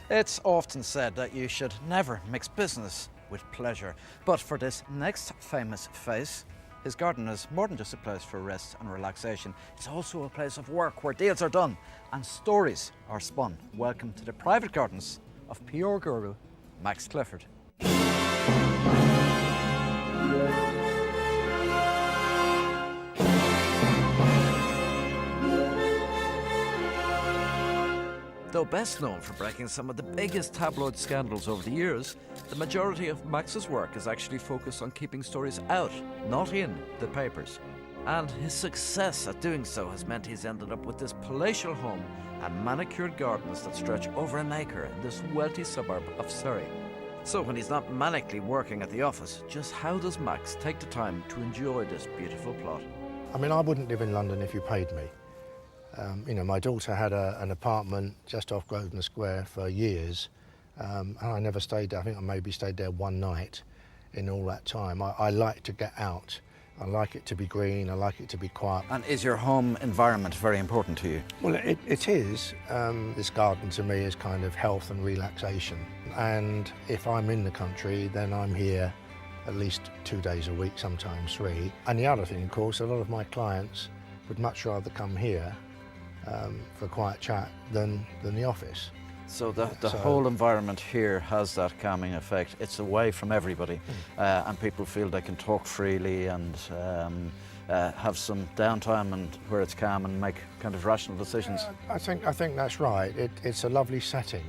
It's often said that you should never mix business with pleasure. But for this next famous face, his garden is more than just a place for rest and relaxation. It's also a place of work where deals are done and stories are spun. Welcome to the private gardens of PR guru Max Clifford. Though best known for breaking some of the biggest tabloid scandals over the years, the majority of Max's work is actually focused on keeping stories out, not in, the papers. And his success at doing so has meant he's ended up with this palatial home and manicured gardens that stretch over an acre in this wealthy suburb of Surrey. So when he's not manically working at the office, just how does Max take the time to enjoy this beautiful plot? I mean, I wouldn't live in London if you paid me. My daughter had an apartment just off Grosvenor Square for years, and I never stayed there. I think I maybe stayed there one night in all that time. I like to get out. I like it to be green, I like it to be quiet. And is your home environment very important to you? Well, it is. This garden to me is kind of health and relaxation. And if I'm in the country, then I'm here at least 2 days a week, sometimes 3. And the other thing, of course, a lot of my clients would much rather come here for a quiet chat than the office. So the whole environment here has that calming effect. It's away from everybody, and people feel they can talk freely and have some downtime and where it's calm and make kind of rational decisions. I think that's right. It's a lovely setting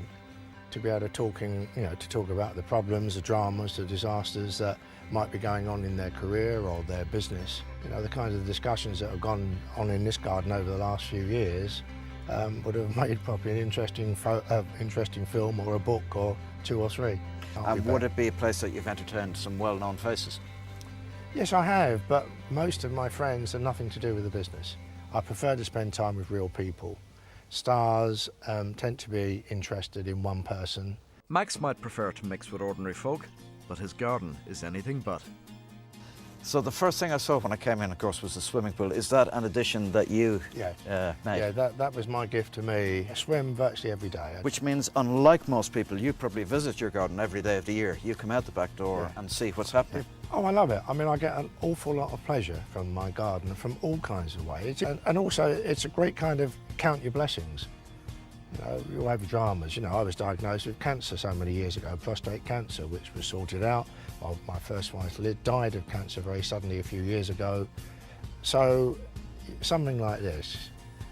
to be able to talk about the problems, the dramas, the disasters that might be going on in their career or their business. The kinds of discussions that have gone on in this garden over the last few years would have made probably an interesting film or a book or 2 or 3. And would it be a place that you've entertained some well-known faces? Yes, I have, but most of my friends have nothing to do with the business. I prefer to spend time with real people. Stars tend to be interested in one person. Max might prefer to mix with ordinary folk, but his garden is anything but. So the first thing I saw when I came in, of course, was the swimming pool. Is that an addition that you made? Yeah, that was my gift to me. I swim virtually every day. Which means, unlike most people, you probably visit your garden every day of the year. You come out the back door and see what's happening. Oh, I love it. I mean, I get an awful lot of pleasure from my garden, from all kinds of ways. And also, it's a great kind of count your blessings. You all have dramas. I was diagnosed with cancer so many years ago, prostate cancer, which was sorted out. Well, my first wife died of cancer very suddenly a few years ago. So something like this,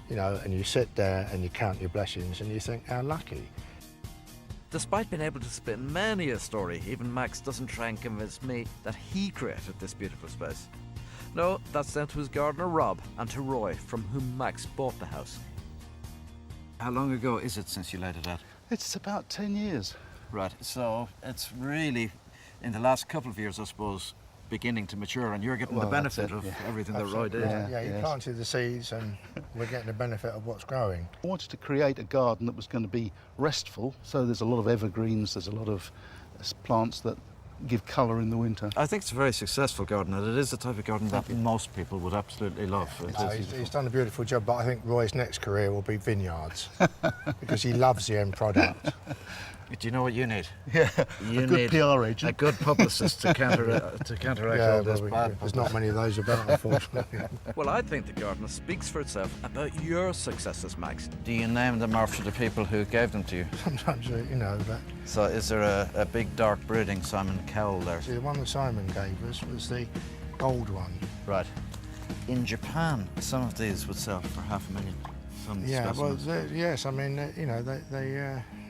and you sit there and you count your blessings and you think, how lucky. Despite being able to spin many a story, even Max doesn't try and convince me that he created this beautiful space. No, that's down to his gardener Rob and to Roy, from whom Max bought the house. How long ago is it since you laid it out? It's about 10 years. Right, so it's really, in the last couple of years, I suppose, beginning to mature, and you're getting the benefit of everything that Roy did. Yeah, you planted the seeds and we're getting the benefit of what's growing. I wanted to create a garden that was going to be restful, so there's a lot of evergreens, there's a lot of plants that give colour in the winter. I think it's a very successful garden, and it is the type of garden that most people would absolutely love. He's done a beautiful job, but I think Roy's next career will be vineyards because he loves the end product. Do you know what you need? Yeah, you a good need PR agent. A good publicist to counteract all this bad. There's not many of those about, unfortunately. Well, I think the garden speaks for itself about your successes, Max. Do you name them after the people who gave them to you? Sometimes, but... So is there a big dark brooding Simon Cowell there? See, the one that Simon gave us was the gold one. Right. In Japan, some of these would sell for $500,000. Yes, I mean,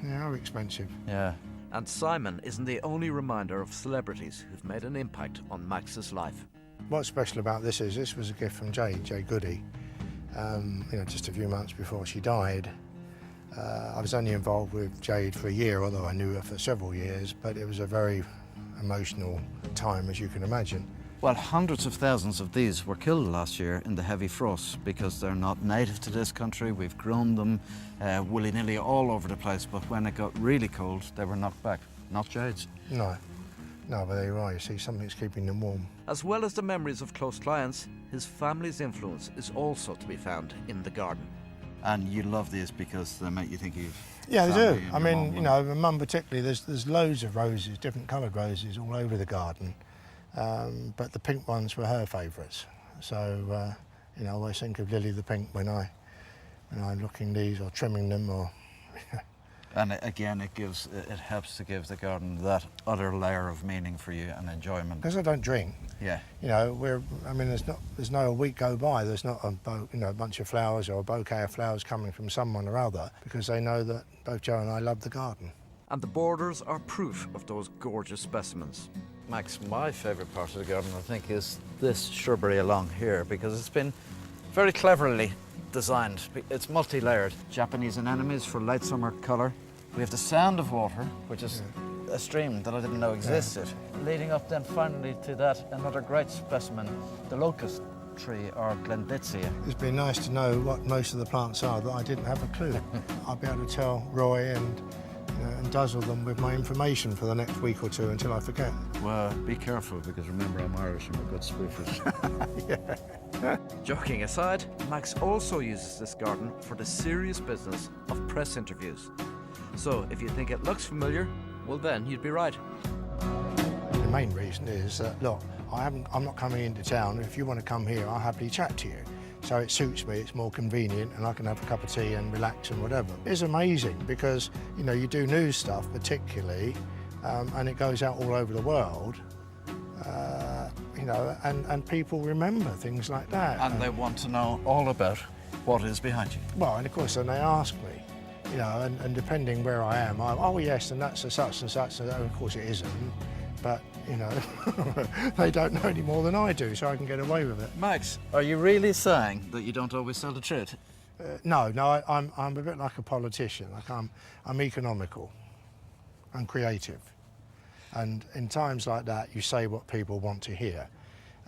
they are expensive. Yeah. And Simon isn't the only reminder of celebrities who've made an impact on Max's life. What's special about this is this was a gift from Jade Goody, just a few months before she died. I was only involved with Jade for a year, although I knew her for several years, but it was a very emotional time, as you can imagine. Well, hundreds of thousands of these were killed last year in the heavy frost because they're not native to this country. We've grown them willy-nilly all over the place, but when it got really cold, they were knocked back. Not Jade's. No, but there you are. You see, something's keeping them warm. As well as the memories of close clients, his family's influence is also to be found in the garden. And you love these because they make you think of Yeah, they family do. and I your mean, mum you and- know, my mum particularly, there's loads of roses, different coloured roses all over the garden, but the pink ones were her favourites. So, you know, I always think of Lily the Pink when I'm looking these or trimming them or... And again, it helps to give the garden that other layer of meaning for you and enjoyment. Because I don't drink, Yeah. you know, there's no a week go by, there's not a bunch of flowers or a bouquet of flowers coming from someone or other, because they know that both Joe and I love the garden. And the borders are proof of those gorgeous specimens. Max, my favourite part of the garden, I think, is this shrubbery along here, because it's been very cleverly designed. It's multi-layered. Japanese anemones for light summer colour. We have the sound of water, which is a stream that I didn't know existed. Leading up then finally to that, another great specimen, the locust tree or Glenditzia. It's been nice to know what most of the plants are that I didn't have a clue. I'll be able to tell Roy and dazzle them with my information for the next week or two until I forget. Well, be careful, because remember, I'm Irish and we're good spoofers. Joking aside, Max also uses this garden for the serious business of press interviews. So if you think it looks familiar, well then you'd be right. The main reason is that, look, I'm not coming into town. If you want to come here, I'll happily chat to you. So it suits me, it's more convenient, and I can have a cup of tea and relax and whatever. It's amazing because, you know, you do news stuff particularly, and it goes out all over the world, you know, and people remember things like that. And they want to know all about what is behind you. Well, and of course, then they ask me, you know, and depending where I am, oh yes, and that's a such and such, and of course it isn't, but, you know, they don't know any more than I do, so I can get away with it. Max, are you really saying that you don't always tell the truth? No, I'm a bit like a politician. Like I'm economical and creative, and in times like that, you say what people want to hear.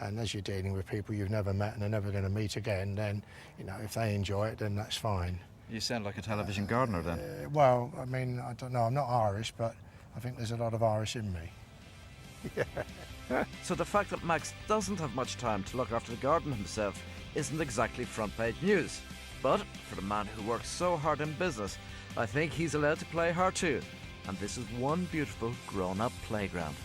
And as you're dealing with people you've never met and are never going to meet again, then, you know, if they enjoy it, then that's fine. You sound like a television gardener then. Well, I mean, I don't know. I'm not Irish, but I think there's a lot of Irish in me. So the fact that Max doesn't have much time to look after the garden himself isn't exactly front page news. But for the man who works so hard in business, I think he's allowed to play hard too. And this is one beautiful grown-up playground.